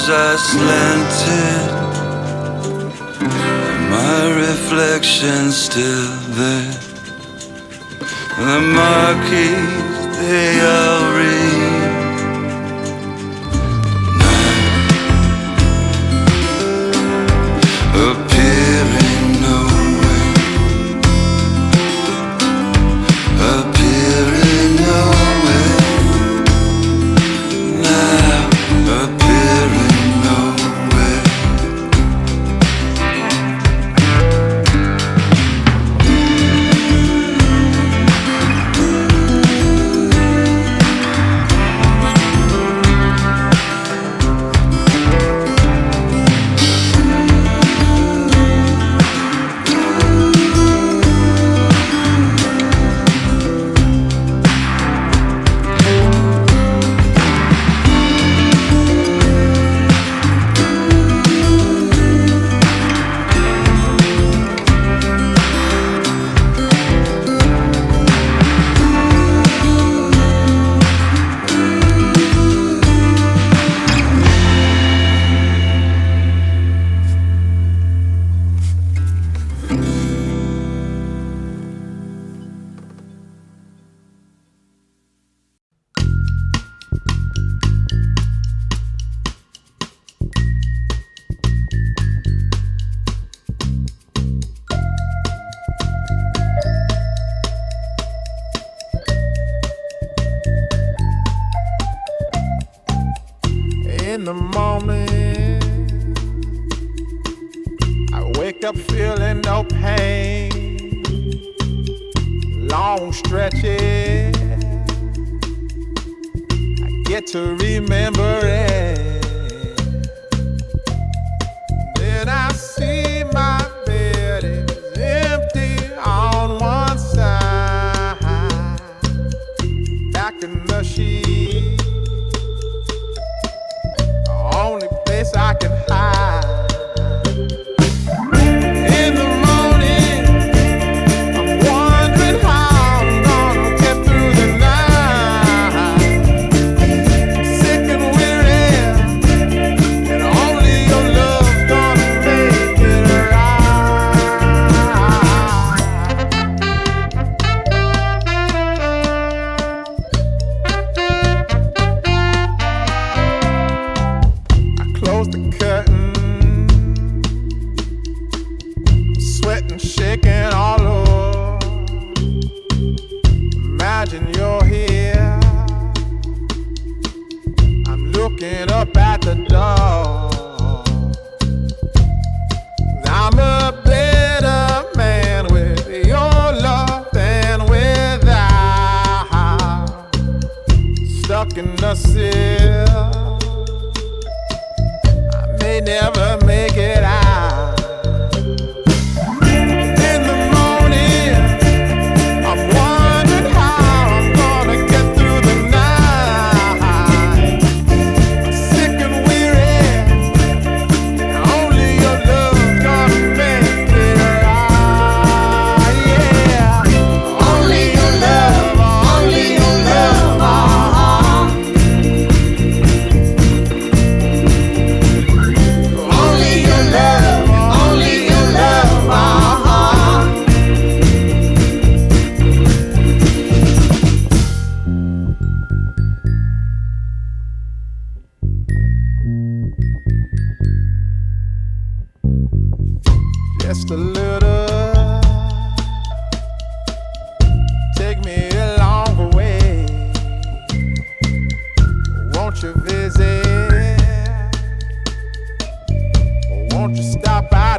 are slanted, my reflection's still there. The marquees, they all read appearing nowhere, appearing nowhere, now appearing nowhere. In the morning, I wake up feeling no pain. Long stretches, I get to remember it. Then I see my bed is empty on one side. Back in the sheet, only place I can hide. In the morning, I'm wondering how I'm gonna get through the night. Sick and weary, and only your love's gonna make it Close the curtain, sweating, shaking all over. Imagine you're here, I'm looking up at the door. I'm a better man with your love than without. Stuck in the cell, may never make it out. In the morning, I'm wondering how I'm gonna get through the night. I'm sick and weary, and only your love's gonna make it right. Yeah, only your love, only your love. Only your love, only your love, Just a little, take me along the way. Won't you visit? Won't you stop by